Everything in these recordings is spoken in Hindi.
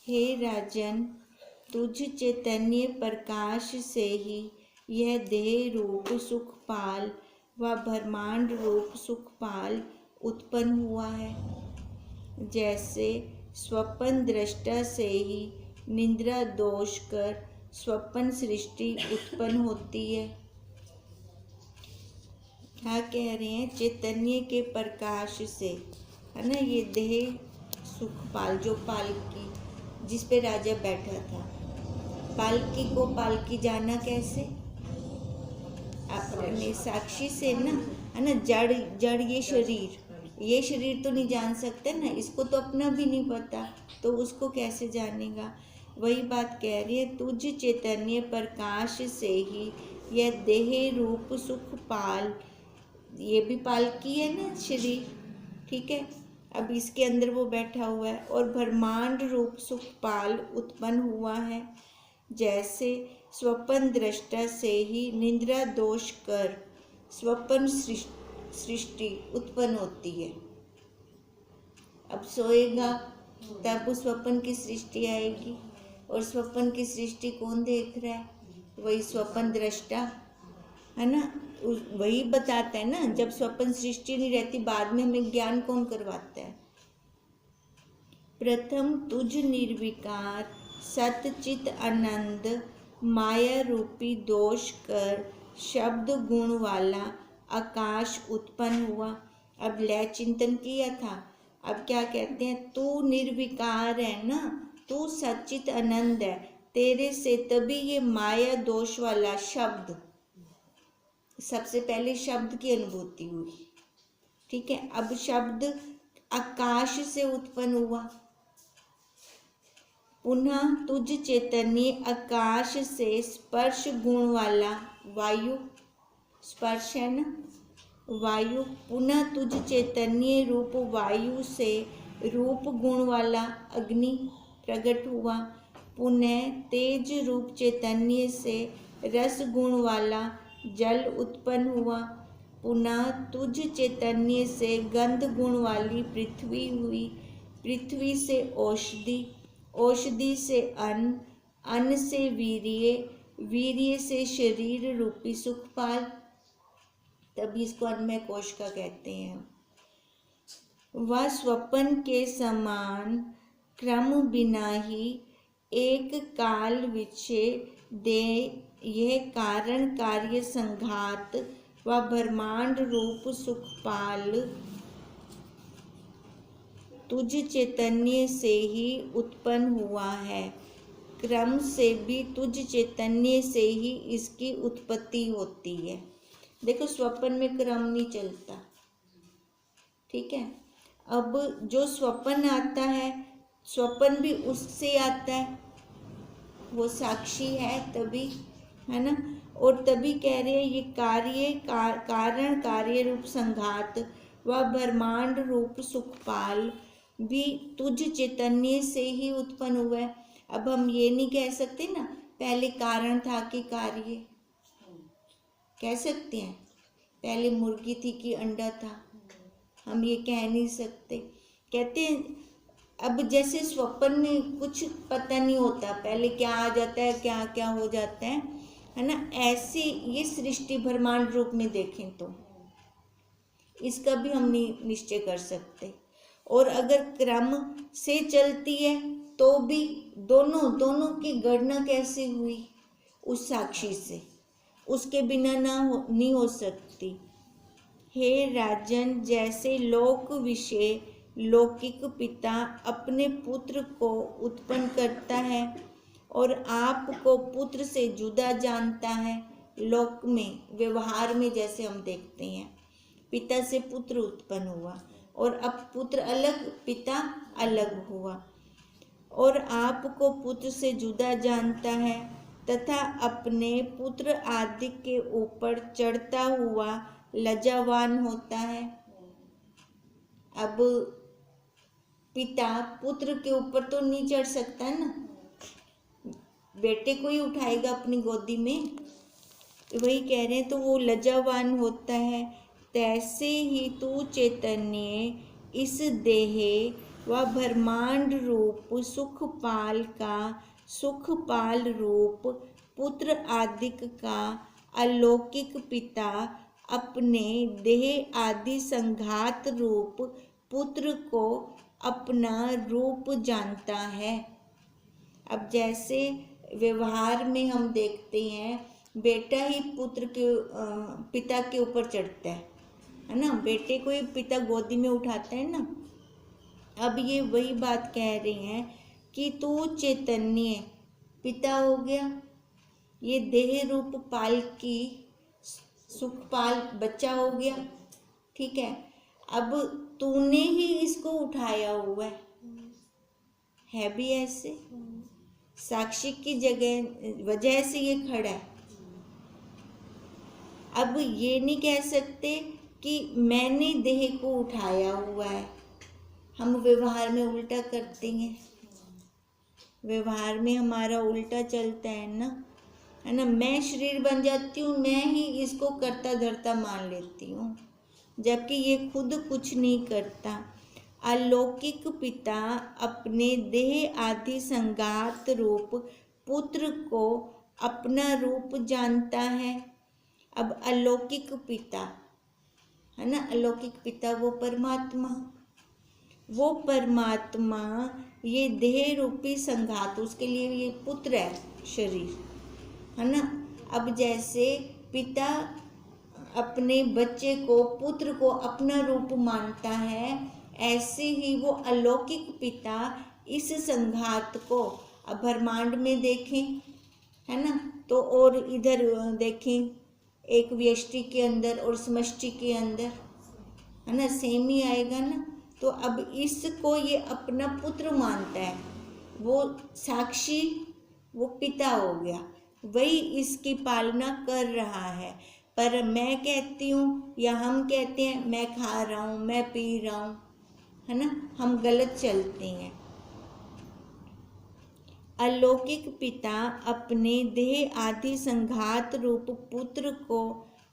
हे राजन, तुझ चैतन्य प्रकाश से ही यह देह रूप सुखपाल व ब्रह्मांड रूप सुखपाल उत्पन्न हुआ है। जैसे स्वप्न दृष्टा से ही निद्रा दोष कर स्वप्न सृष्टि उत्पन्न होती है। क्या कह रहे हैं? चैतन्य के प्रकाश से, है ना, ये देह सुखपाल, जो पालकी जिस पे राजा बैठा था, पालकी को पालकी जाना कैसे? अपने साक्षी से ना, है ना। जड़ जड़ ये शरीर तो नहीं जान सकते ना, इसको तो अपना भी नहीं पता, तो उसको कैसे जानेगा? वही बात कह रही है, तुझ चैतन्य प्रकाश से ही यह देह रूप सुखपाल, ये भी पालकी है ना शरीर, ठीक है। अब इसके अंदर वो बैठा हुआ है, और ब्रह्मांड रूप सुखपाल उत्पन्न हुआ है। जैसे स्वप्न दृष्टा से ही निद्रा दोष कर स्वप्न सृष्टि उत्पन्न होती है। अब सोएगा तब उस स्वप्न की सृष्टि आएगी, और स्वप्न की सृष्टि कौन देख रहा है? वही स्वप्न दृष्टा, है ना। वही बताता है ना, जब स्वप्न सृष्टि नहीं रहती, बाद में हमें ज्ञान कौन करवाता है? प्रथम तुझ निर्विकार सतचित आनंद माया रूपी दोष कर शब्द गुण वाला आकाश उत्पन्न हुआ। अब लय चिंतन किया था, अब क्या कहते हैं? तू निर्विकार है ना, तू सच्चित आनंद है, तेरे से तभी ये माया दोष वाला शब्द, सबसे पहले शब्द की अनुभूति हुई, ठीक है। अब शब्द आकाश से उत्पन्न हुआ। पुनः तुझ चैतन्य आकाश से स्पर्श गुण वाला वायु, स्पर्श है ना, वायु। पुनः तुझ चैतन्य रूप वायु से रूप गुण वाला अग्नि प्रकट हुआ। पुनः तेज रूप चैतन्य से रस गुण वाला जल उत्पन्न हुआ। पुनः तुझ चैतन्य से गंध गुण वाली पृथ्वी हुई। पृथ्वी से औषधि, औषधि से अन्न, अन्न से वीर्य, वीर्य से शरीर रूपी सुखपाल, तभी इसको अन्नमय कोश का कहते हैं। वह स्वप्न के समान क्रम बिना ही एक काल विषय दे यह कारण कार्य संघात व ब्रह्मांड रूप सुखपाल तुझ चैतन्य से ही उत्पन्न हुआ है। क्रम से भी तुझ चैतन्य से ही इसकी उत्पत्ति होती है। देखो, स्वप्न में क्रम नहीं चलता, ठीक है। अब जो स्वप्न आता है, स्वप्न भी उससे आता है, वो साक्षी है तभी, है ना। और तभी कह रहे हैं ये कारण कार्य रूप संघात व ब्रह्मांड रूप सुखपाल भी तुझ चैतन्य से ही उत्पन्न हुआ है। अब हम ये नहीं कह सकते ना पहले कारण था कि कार्य, कह सकते हैं पहले मुर्गी थी कि अंडा था, हम ये कह नहीं सकते। कहते हैं अब जैसे स्वप्न में कुछ पता नहीं होता, पहले क्या आ जाता है, क्या क्या हो जाता है ना। ऐसे ये सृष्टि ब्रह्मांड रूप में देखें तो इसका भी हम नहीं निश्चय कर सकते। और अगर क्रम से चलती है तो भी दोनों की गणना कैसे हुई? उस साक्षी से, उसके बिना नहीं हो सकती। हे राजन, जैसे लोक विषय लौकिक पिता अपने पुत्र को उत्पन्न करता है और आपको पुत्र से जुदा जानता है, लोक में व्यवहार में जैसे हम देखते हैं पिता से पुत्र उत्पन्न हुआ और अब पुत्र अलग, पिता अलग हुआ, और आपको पुत्र से जुदा जानता है तथा अपने पुत्र आदि के ऊपर चढ़ता हुआ लज्जावान होता है। अब पिता पुत्र के ऊपर तो नहीं चढ़ सकता ना, बेटे को ही उठाएगा अपनी गोदी में, वही कह रहे हैं, तो वो लज्जावान होता है। तैसे ही तू चैतन्य इस देह वह ब्रह्मांड रूप सुखपाल का सुखपाल रूप पुत्र आदिक का अलौकिक पिता अपने देह आदि संघात रूप पुत्र को अपना रूप जानता है। अब जैसे व्यवहार में हम देखते हैं, बेटा ही पुत्र के पिता के ऊपर चढ़ता है ना, बेटे को ही पिता गोदी में उठाता है ना। अब ये वही बात कह रहे हैं कि तू चैतन्य पिता हो गया, ये देह रूप पाल की सुखपाल बच्चा हो गया, ठीक है। अब तूने ही इसको उठाया हुआ है भी ऐसे, साक्षी की जगह वजह से ये खड़ा है। अब ये नहीं कह सकते कि मैंने देह को उठाया हुआ है, हम व्यवहार में उल्टा करते हैं, व्यवहार में हमारा उल्टा चलता है ना, मैं शरीर बन जाती हूँ, मैं ही इसको करता धरता मान लेती हूँ, जबकि ये खुद कुछ नहीं करता। अलौकिक पिता अपने देह आदि संघात रूप पुत्र को अपना रूप जानता है। अब अलौकिक पिता है ना, अलौकिक पिता वो परमात्मा ये देह रूपी संघात, उसके लिए ये पुत्र है शरीर, है ना। अब जैसे पिता अपने बच्चे को पुत्र को अपना रूप मानता है, ऐसे ही वो अलौकिक पिता इस संघात को, अब ब्रह्मांड में देखें है ना, तो और इधर देखें एक व्यष्टि के अंदर और समष्टि के अंदर, है ना, सेम ही आएगा ना। तो अब इसको ये अपना पुत्र मानता है, वो साक्षी वो पिता हो गया, वही इसकी पालना कर रहा है। पर मैं कहती हूँ या हम कहते हैं मैं खा रहा हूँ, मैं पी रहा हूँ, है ना, हम गलत चलते हैं। अलौकिक पिता अपने देह आदि संघात रूप पुत्र को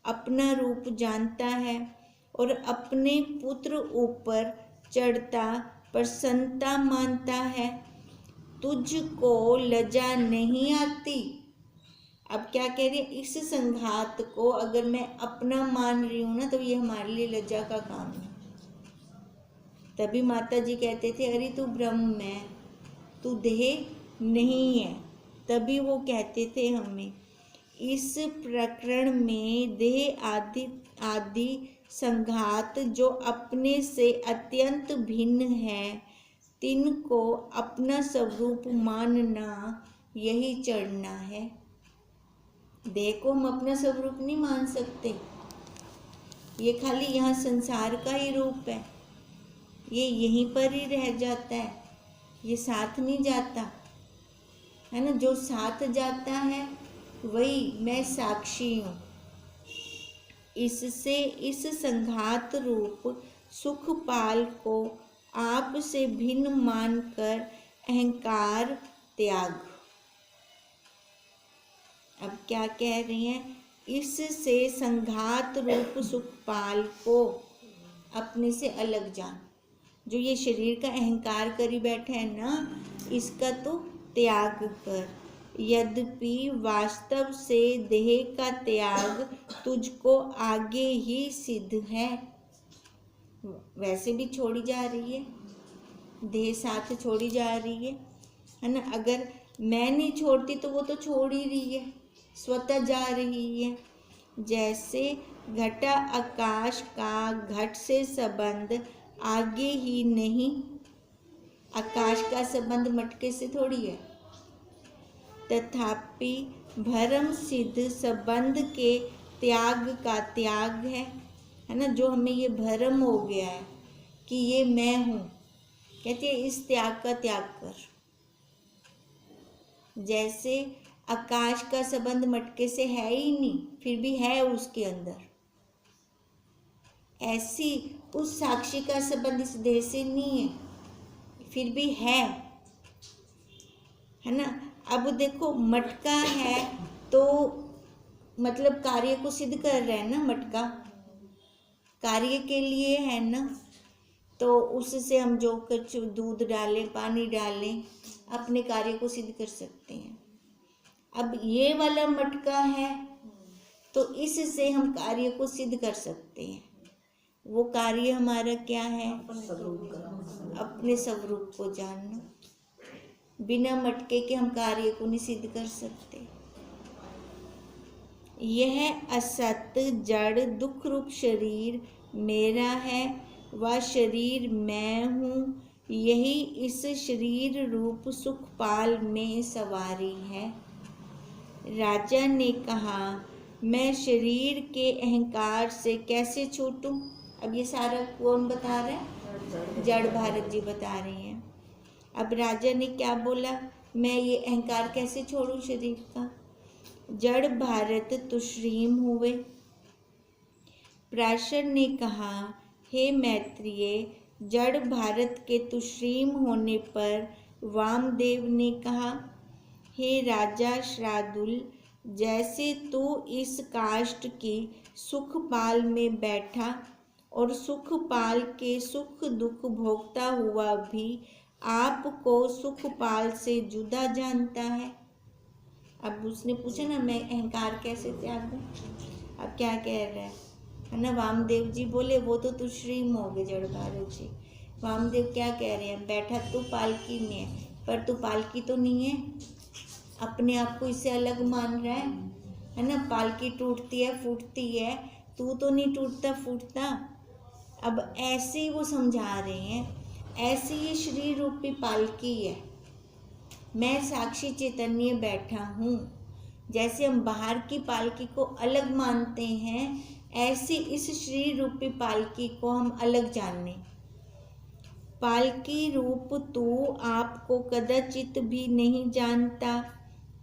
अपना रूप जानता है और अपने पुत्र ऊपर चढ़ता प्रसन्नता मानता है। तुझको लज्जा नहीं आती। अब क्या कह रही है, इस संघात को अगर मैं अपना मान रही हूँ ना, तो ये हमारे लिए लज्जा का काम है। तभी माता जी कहते थे अरे तू ब्रह्म है, तू देह नहीं है। तभी वो कहते थे हमें इस प्रकरण में देह आदि संघात जो अपने से अत्यंत भिन्न है, तिनको अपना स्वरूप मानना यही चढ़ना है। देह को हम अपना स्वरूप नहीं मान सकते, ये खाली यहाँ संसार का ही रूप है, ये यहीं पर ही रह जाता है, ये साथ नहीं जाता, है ना। जो साथ जाता है वही मैं साक्षी हूँ। इससे इस संघात रूप सुखपाल को आप से भिन्न मानकर अहंकार त्याग। अब क्या कह रही हैं, इससे संघात रूप सुखपाल को अपने से अलग जान। जो ये शरीर का अहंकार करी बैठे हैं ना, इसका तो त्याग कर। यद्यपि वास्तव से देह का त्याग तुझको आगे ही सिद्ध है। वैसे भी छोड़ी जा रही है, देह साथ छोड़ी जा रही है ना। अगर मैं नहीं छोड़ती तो वो तो छोड़ ही रही है, स्वतः जा रही है। जैसे घटा आकाश का घट से संबंध आगे ही नहीं, आकाश का संबंध मटके से थोड़ी है, तथापि भरम सिद्ध संबंध के त्याग का त्याग है ना। जो हमें ये भरम हो गया है कि ये मैं हूँ, कहते हैं इस त्याग का त्याग कर। जैसे आकाश का संबंध मटके से है ही नहीं, फिर भी है उसके अंदर, ऐसी उस साक्षी का संबंध इस देह से नहीं है, फिर भी है ना। अब देखो मटका है तो मतलब कार्य को सिद्ध कर रहा है ना, मटका कार्य के लिए है ना। तो उससे हम जो कुछ दूध डालें, पानी डालें, अपने कार्य को सिद्ध कर सकते हैं। अब ये वाला मटका है तो इससे हम कार्य को सिद्ध कर सकते हैं। वो कार्य हमारा क्या है? अपने स्वरूप को जानना। बिना मटके के हम कार्य को नहीं सिद्ध कर सकते। यह असत जड़ दुख रूप शरीर मेरा है, वह शरीर मैं हूँ, यही इस शरीर रूप सुखपाल में सवारी है। राजा ने कहा, मैं शरीर के अहंकार से कैसे छूटूं? अब ये सारा कौन बता रहा है? जड़ भारत जी बता रहे हैं। अब राजा ने क्या बोला, मैं ये अहंकार कैसे छोड़ूं शरीर का? जड़ भारत तुश्रीम हुए। पराशर ने कहा, हे मैत्रेय, जड़ भारत के तुश्रीम होने पर वामदेव ने कहा, हे राजा शार्दूल, जैसे तू इस काष्ठ की सुखपाल में बैठा और सुखपाल के सुख दुख भोगता हुआ भी आपको सुखपाल से जुदा जानता है। अब उसने पूछा ना, मैं अहंकार कैसे त्याग दूं? अब क्या कह रहा है ना? वामदेव जी बोले, वो तो तुश्रीम हो गए जड़ भारत जी। वामदेव क्या कह रहे हैं, बैठा तू पालकी में है, पर तू पालकी तो नहीं है, अपने आप को इससे अलग मान रहा है ना? पालकी टूटती है फूटती है, तू तो नहीं टूटता फूटता। अब ऐसे ही वो समझा रहे हैं, ऐसी ये शरीर रूपी पालकी है, मैं साक्षी चैतन्य बैठा हूँ। जैसे हम बाहर की पालकी को अलग मानते हैं, ऐसे इस शरीर रूपी पालकी को हम अलग जाने। पालकी रूप तू आपको कदाचित भी नहीं जानता।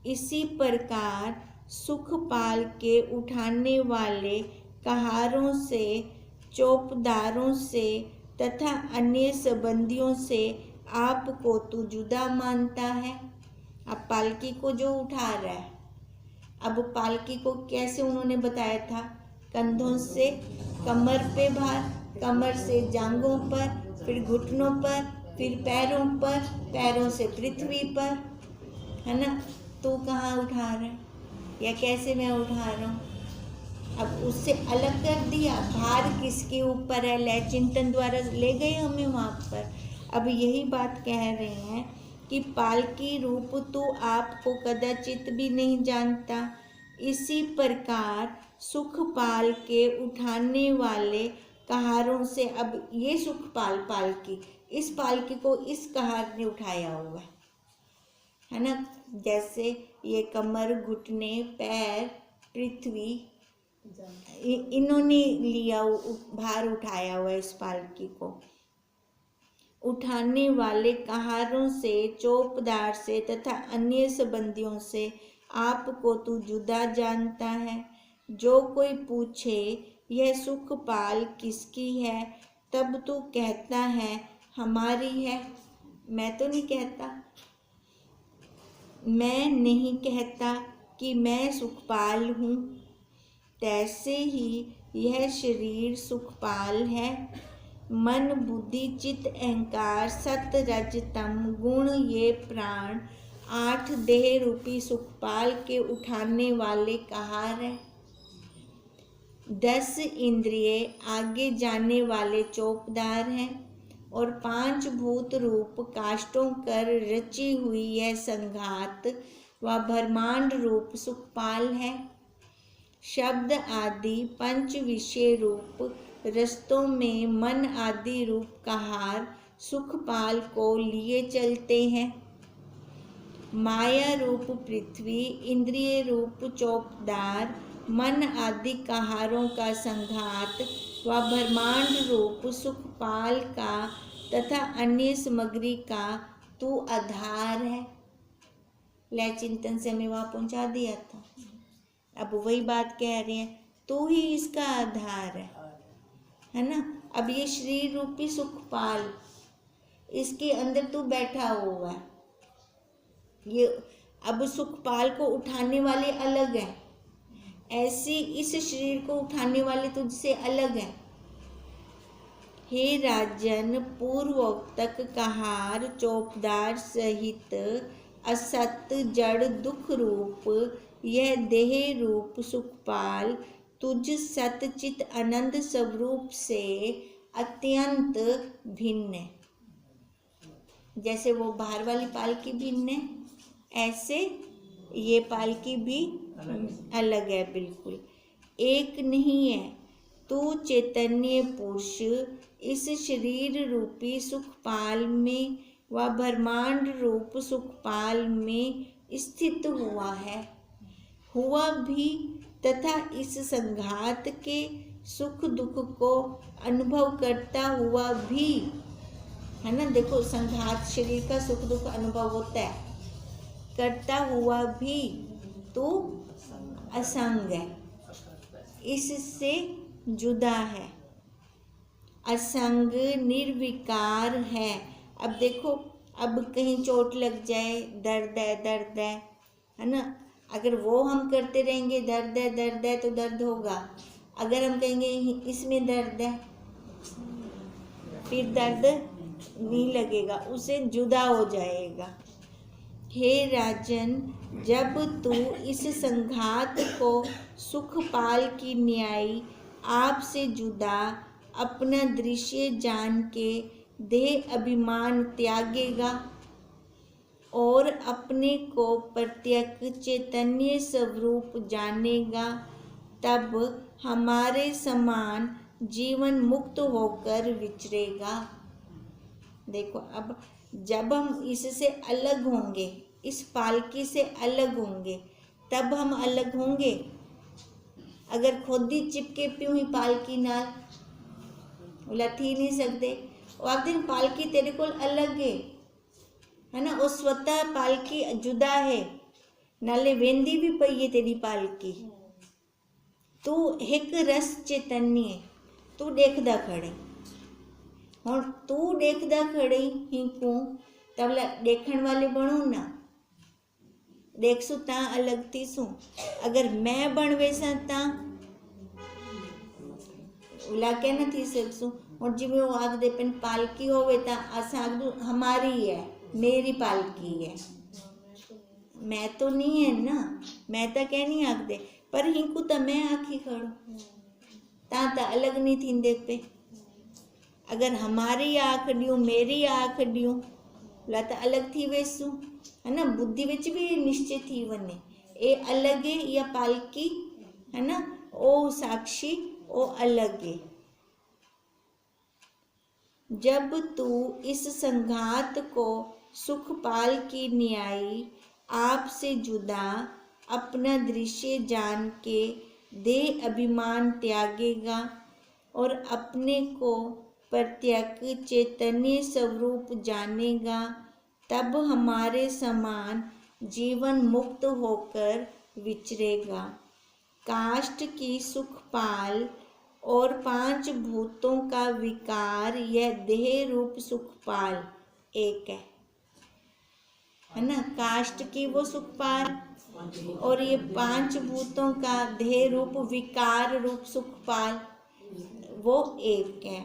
इसी प्रकार सुखपाल के उठाने वाले कहारों से, चौपदारों से तथा अन्य संबंधियों से आपको तू जुदा मानता है। अब पालकी को जो उठा रहा है, अब पालकी को कैसे उन्होंने बताया था? कंधों से कमर पे भार, कमर से जांघों पर, फिर घुटनों पर, फिर पैरों पर, पैरों से पृथ्वी पर, है ना? तू कहाँ उठा रहा है या कैसे मैं उठा रहा हूँ? अब उससे अलग कर दिया, भार किसके ऊपर है, लय चिंतन द्वारा ले गए हमें वहाँ पर। अब यही बात कह रहे हैं कि पालकी रूप तो आपको कदाचित भी नहीं जानता। इसी प्रकार सुखपाल के उठाने वाले कहारों से, अब ये सुखपाल पालकी, इस पालकी को इस कहार ने उठाया हुआ है ना? जैसे ये कमर, घुटने, पैर, पृथ्वी, इन्होंने लिया, भार उठाया हुआ इस पालकी को। उठाने वाले कहारों से, चौपदार से तथा अन्य संबंधियों से आपको तू जुदा जानता है। जो कोई पूछे यह सुखपाल किसकी है, तब तू कहता है हमारी है। मैं तो नहीं कहता, मैं नहीं कहता कि मैं सुखपाल हूँ। तैसे ही यह शरीर सुखपाल है। मन, बुद्धि, चित्त, अहंकार, सत, रज, तम गुण, ये प्राण 8 देह रूपी सुखपाल के उठाने वाले कहार है। 10 इंद्रिय आगे जाने वाले चौपदार हैं और 5 भूत रूप काष्ठों कर रची हुई यह संघात व ब्रह्मांड रूप सुखपाल है। शब्द आदि 5 विषय रूप रस्तों में मन आदि रूप कहार सुखपाल को लिए चलते हैं। माया रूप पृथ्वी, इंद्रिय रूप चौपदार, मन आदि कहारों का संघात व ब्रह्मांड रूप सुखपाल का तथा अन्य सामग्री का तू आधार है। लय चिंतन से हमें वहाँ पहुँचा दिया था। अब वही बात कह रहे हैं, तू ही इसका आधार है ना? अब ये शरीर रूपी सुखपाल, इसके अंदर तू बैठा हुआ है। ये अब सुखपाल को उठाने वाले अलग हैं, ऐसी इस शरीर को उठाने वाले तुझसे अलग हैं। हे राजन, पूर्वोक्त कहार चौपदार सहित असत जड़ दुख रूप यह देह रूप सुखपाल तुझ सतचित आनंद स्वरूप से अत्यंत भिन्न है। जैसे वो बाहर वाली पालकी भिन्न है, ऐसे ये पालकी भी अलग है, बिल्कुल एक नहीं है। तू चैतन्य पुरुष इस शरीर रूपी सुखपाल में व ब्रह्मांड रूप सुखपाल में स्थित हुआ भी तथा इस संघात के सुख दुख को अनुभव करता हुआ भी, है ना। देखो, संघात शरीर का सुख दुख अनुभव होता है, करता हुआ भी तो असंग है, इससे जुदा है, असंग निर्विकार है। अब देखो, अब कहीं चोट लग जाए, दर्द है ना। अगर वो हम करते रहेंगे दर्द है तो दर्द होगा। अगर हम कहेंगे इसमें दर्द है, फिर दर्द नहीं लगेगा, उसे जुदा हो जाएगा। हे राजन, जब तू इस संघात को सुखपाल की न्याय आपसे जुदा अपना दृश्य जान के देह अभिमान त्यागेगा और अपने को प्रत्यक्ष चैतन्य स्वरूप जानेगा, तब हमारे समान जीवन मुक्त होकर विचरेगा। देखो, अब जब हम इससे अलग होंगे, इस पालकी से अलग होंगे, तब हम अलग होंगे। अगर खुद ही चिपके प्यों ही पालकी नाल लथ ही नहीं सकते। और दिन पालकी तेरे को अलग है ना, वो स्वतः पालकी जुदा है, नाले वेंदी भी पई है तेरी पालकी। तू एक रस चैतन्य, तू देखदा खड़े, और तू देखदा खड़े ही को तबला देखण वाले बनू ना, देखसू ता अलग थी सू। अगर मैं बन वैसा ता उला के न थी सकसू। और जिमें वो आख दे पेन पालकी होवे ता असा आख दू हमारी है, मेरी पालकी है, मैं तो नहीं है ना, मैं तो कह नहीं आख दे, पर हिंकू तो मैं आखी खड़ो ता अलग नहीं थी दे पे। अगर हमारी आख दियूं, मेरी आख दियूं, ला तो अलग थी वैसू, है ना। बुद्धि विच भी निश्चय थी वने, ए अलग है या पालकी, है ना, ओ साक्षी ओ अलग है। जब तू इस संघात को सुखपाल की न्याय आपसे जुदा अपना दृश्य जान के देह अभिमान त्यागेगा और अपने को प्रत्यक्ष चैतन्य स्वरूप जानेगा, तब हमारे समान जीवन मुक्त होकर विचरेगा। काष्ठ की सुखपाल और 5 भूतों का विकार, यह देह रूप सुखपाल एक है ना। काष्ठ की वो सुखपाल और ये 5 भूतों का देह रूप विकार रूप सुखपाल वो एक है।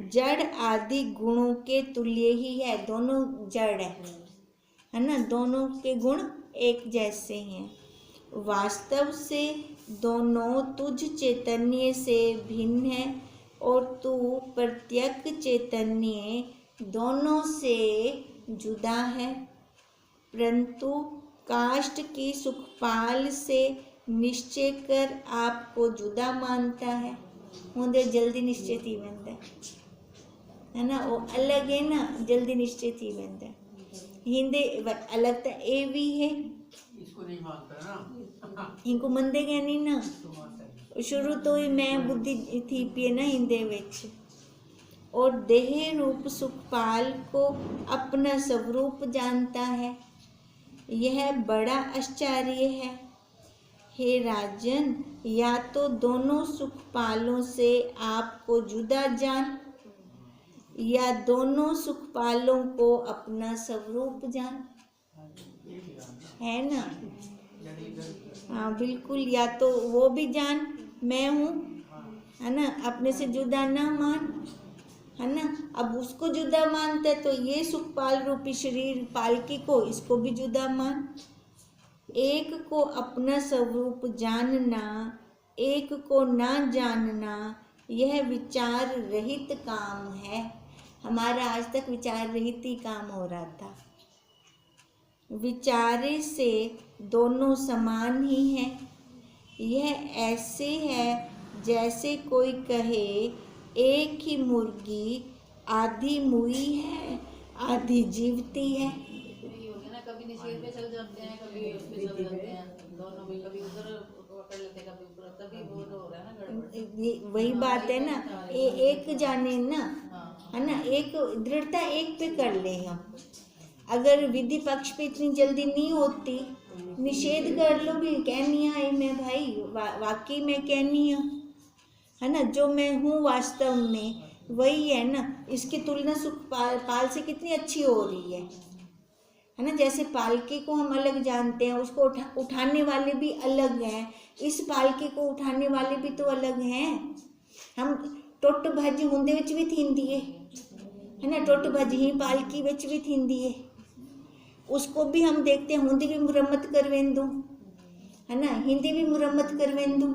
जड़ आदि गुणों के तुल्य ही है, दोनों जड़ है ना, दोनों के गुण एक जैसे हैं। वास्तव से दोनों तुझ चैतन्य से भिन्न है और तू प्रत्यक्ष चैतन्य दोनों से जुदा है, परंतु काष्ठ की सुखपाल से निश्चय कर आपको जुदा मानता है। मुझे जल्दी निश्चय थी बनता है ना, वो अलग है ना, जल्दी निश्चय थी बनता है। हिंदे अलग तो ए भी है, इसको नहीं मानता ना, इनको मंदे गए नहीं ना, शुरू तो ही मैं बुद्धि थी पिए ना हिंदे विच। और देह रूप सुखपाल को अपना स्वरूप जानता है, यह बड़ा आश्चर्य है। हे राजन, या तो दोनों सुखपालों से आपको जुदा जान या दोनों सुखपालों को अपना स्वरूप जान, है ना। हाँ बिल्कुल, या तो वो भी जान मैं हूँ, है ना, अपने से जुदा ना मान, है ना। अब उसको जुदा मानता है तो ये सुखपाल रूपी शरीर पालकी को, इसको भी जुदा मान। एक को अपना स्वरूप जानना, एक को ना जानना, यह विचार रहित काम है। हमारा आज तक विचार रहित ही काम हो रहा था। विचारे से दोनों समान ही हैं। यह ऐसे है जैसे कोई कहे एक ही मुर्गी आधी मुई है आधी जीवती है। यही हो गया ना, कभी निषेध पे चल जाते हैं, कभी उस पे चल जाते हैं, दोनों में कभी उधर पकड़ लेते हैं, कभी ऊपर, तभी वो तो हो रहा है ना गड़बड़। वही बात है ना, एक जाने ना, हाँ है ना, एक दृढ़ता एक पे कर ले हम। अगर विधि पक्ष पे इतनी जल्दी नहीं होती, निषेध कर लो भी, कहनी है मैं भाई, वाकई में कहनी है ना, जो मैं हूँ वास्तव में वही है ना। इसकी तुलना सुखपाल से कितनी अच्छी हो रही है ना। जैसे पालकी को हम अलग जानते हैं, उसको उठाने वाले भी अलग हैं, इस पालकी को उठाने वाले भी तो अलग हैं। हम टुट भज हुंदे विच भी थींदी है ना, टुट भज ही पालकी विच भी थींदी है। उसको भी हम देखते हैं, हुंदी भी मुरम्मत करवेंदू, है ना, हिंदी भी मुरम्मत करवेंदू,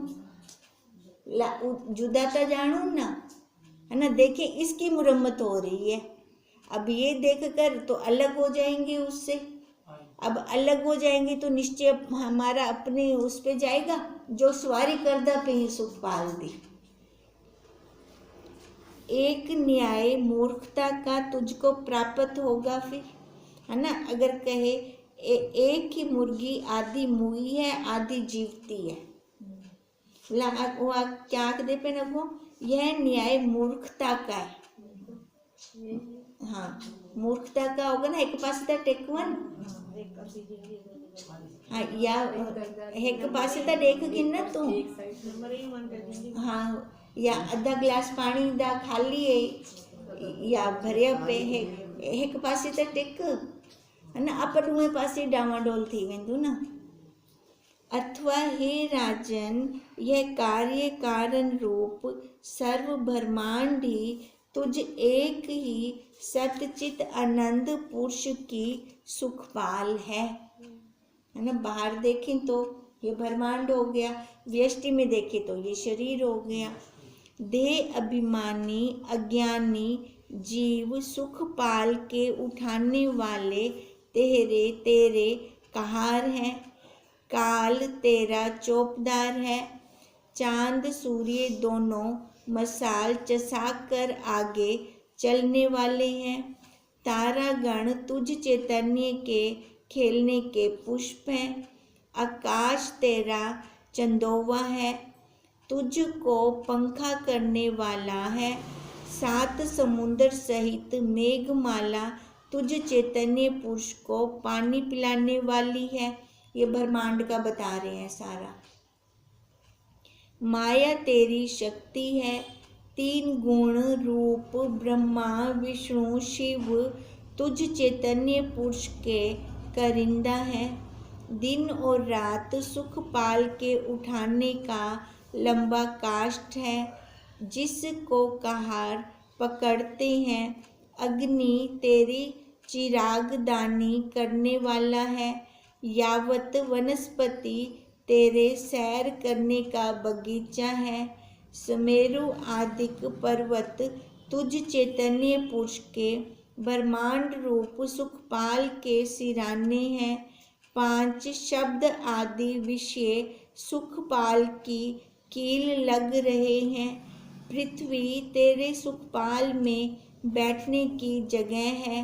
जुदाता जानू ना, है ना। देखिए इसकी मुरम्मत हो रही है, अब ये देखकर तो अलग हो जाएंगे उससे। अब अलग हो जाएंगे तो निश्चय हमारा अपने उस पे जाएगा, जो सवारी करदा पे ही सुख पाल दी। एक न्याय मूर्खता का तुझको प्राप्त होगा फिर, है ना। अगर कहे एक ही मुर्गी आधी मुई है आधी जीवती है, वो क्या दे पे रखो, यह न्याय मूर्खता का है। हाँ, मूर्खता का होगा ना, एक पास था टेकवन, हाँ, या एक पास था देख गिन ना तू, हाँ, या आधा ग्लास पानी दा खाली है या भरिया पे है, एक पासे तो टेक, है ना। आप उहे पासे डावाडोल थी वेंदू ना। अथवा हे राजन, यह कार्य कारण रूप सर्व ब्रह्मांड ही तुझ एक ही सतचित आनंद पुरुष की सुखपाल है ना। बाहर देखें तो ये ब्रह्मांड हो गया, व्यष्टि में देखें तो ये शरीर हो गया। देह अभिमानी अज्ञानी जीव सुख पाल के उठाने वाले तेरे तेरे कहार हैं। काल तेरा चौपदार है, चांद सूर्य दोनों मसाल चसाकर आगे चलने वाले हैं। तारागण तुझ चैतन्य के खेलने के पुष्प हैं। आकाश तेरा चंदोवा है, तुझको पंखा करने वाला है। सात समुद्र सहित मेघमाला तुझ चैतन्य पुरुष को पानी पिलाने वाली है। ये ब्रह्मांड का बता रहे हैं सारा। माया तेरी शक्ति है, तीन गुण रूप ब्रह्मा विष्णु शिव तुझ चैतन्य पुरुष के करिंदा है। दिन और रात सुख पाल के उठाने का लंबा काष्ठ है, जिसको कहार पकड़ते हैं। अग्नि तेरी चिरागदानी करने वाला है, यावत वनस्पति तेरे सैर करने का बगीचा है। समेरु आदिक पर्वत तुझ चैतन्य पुरुष के ब्रह्मांड रूप सुखपाल के सिराने हैं। पांच शब्द आदि विषय सुखपाल की कील लग रहे हैं। पृथ्वी तेरे सुखपाल में बैठने की जगह है।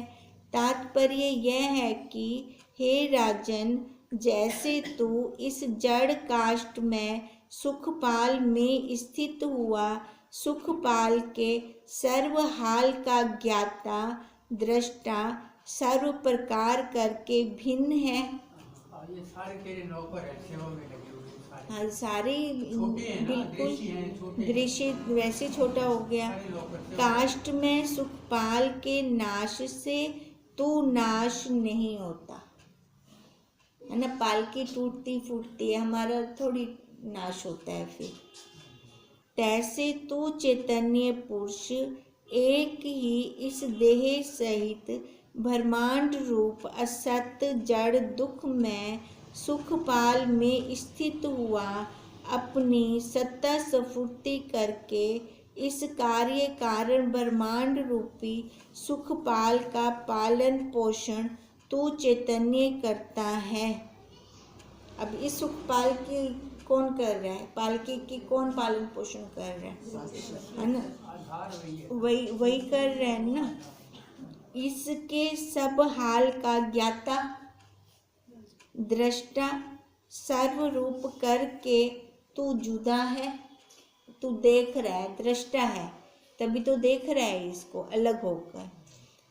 तात्पर्य यह है कि हे राजन, जैसे तू इस जड़ काष्ठ में सुखपाल में स्थित हुआ, सुखपाल के सर्व हाल का ज्ञाता दृष्टा सर्व प्रकार करके भिन्न है। ये सारे तेरे नौकर हैं, सेवा में लगे हुए सारे। हाँ, सारे बिल्कुल दृश्य वैसे छोटा हो गया। काष्ठ में सुखपाल के नाश से तू नाश नहीं होता, है ना। पालकी टूटती फूटती है, हमारा थोड़ी नाश होता है फिर। तैसे तू चैतन्य पुरुष एक ही इस देह सहित ब्रह्मांड रूप असत जड़ दुख में सुखपाल में स्थित हुआ, अपनी सत्ता स्फूर्ति करके इस कार्य कारण ब्रह्मांड रूपी सुखपाल का पालन पोषण तू चैतन्य करता है। अब इस सुखपाल की कौन कर रहा है? पालकी की कौन पालन पोषण कर रहा है ना? आधार वही है। वही कर रहे हैं ना। इसके सब हाल का ज्ञाता दृष्टा सर्वरूप करके तू जुदा है, तू देख रहा है, दृष्टा है, तभी तो देख रहा है इसको अलग होकर,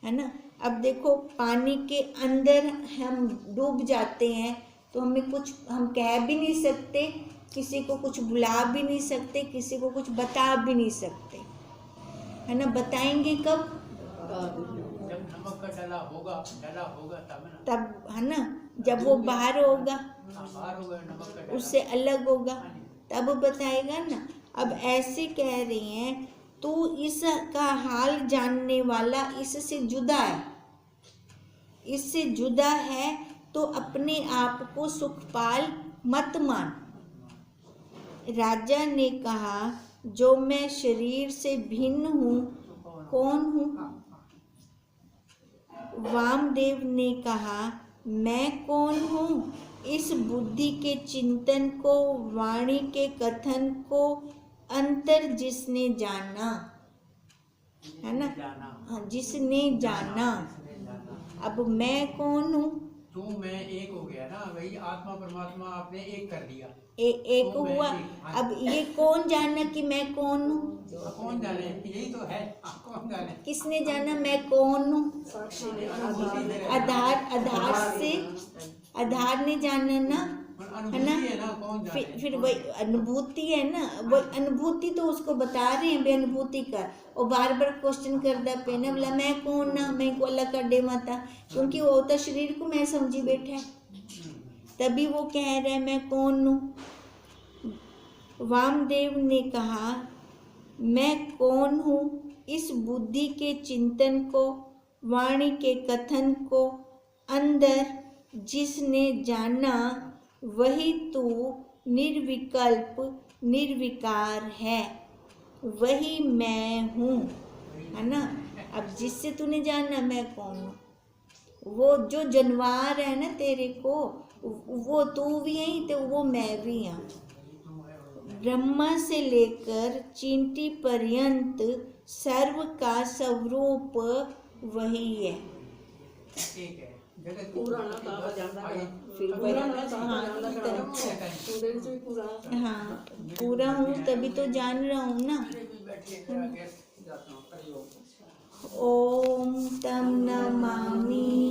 है ना। अब देखो पानी के अंदर हम डूब जाते हैं तो हमें कुछ हम कह भी नहीं सकते, किसी को कुछ बुला भी नहीं सकते, किसी को कुछ बता भी नहीं सकते, है ना। बताएंगे कब? जब नमक का डला होगा तब ना, तब, है ना, जब वो बाहर होगा, बाहर होगा नमक का डला, उससे अलग होगा, तब बताएगा ना। अब ऐसे कह रही हैं तू इसका हाल जानने वाला इससे जुदा है, इससे जुदा है तो अपने आप को सुखपाल मत मान। राजा ने कहा जो मैं शरीर से भिन्न हूँ कौन हूँ? वामदेव ने कहा मैं कौन हूँ? इस बुद्धि के चिंतन को, वाणी के कथन को अंतर जिसने जाना, है ना, हाँ, जिसने जाना। अब मैं कौन हूँ? तू मैं एक हो गया ना, वही आत्मा परमात्मा आपने एक कर दिया, एक तो मैं हुआ। एक, अब ये कौन जाना कि मैं कौन हूँ? कौन जाने, यही तो है, कौन जाने। किसने जाना मैं कौन हूँ? आधार ने जाना ना, है ना। अनुभूति है ना, कौन जाने। फिर वही अनुभूति है ना, वो अनुभूति तो उसको बता रहे हैं, अनुभूति कर, और बार बार क्वेश्चन करता पे ना, बोला मैं कौन ना, मैं को अल्लाह कर दे माता, क्योंकि वो तो शरीर को मैं समझी बैठा है, तभी वो कह रहे हैं मैं कौन हूँ। वामदेव ने कहा मैं कौन हूँ? इस बुद्धि के चिंतन को, वाणी के कथन को अंदर जिसने जाना, वही तू निर्विकल्प निर्विकार है, वही मैं हूँ, है ना। अब जिससे तूने जाना मैं कौन हूँ, वो जो जानवर है ना तेरे को, वो तू भी है तो वो मैं भी हूँ। ब्रह्मा से लेकर चींटी पर्यंत सर्व का स्वरूप वही है। एक है जगत पूरा ना कहा जाता है, फिर पूरा ना कहा हाँ, जाता है, पूरे से पूरा। हाँ पूरा हूँ तभी तो जान रहा हूँ ना। ओम तम नमामि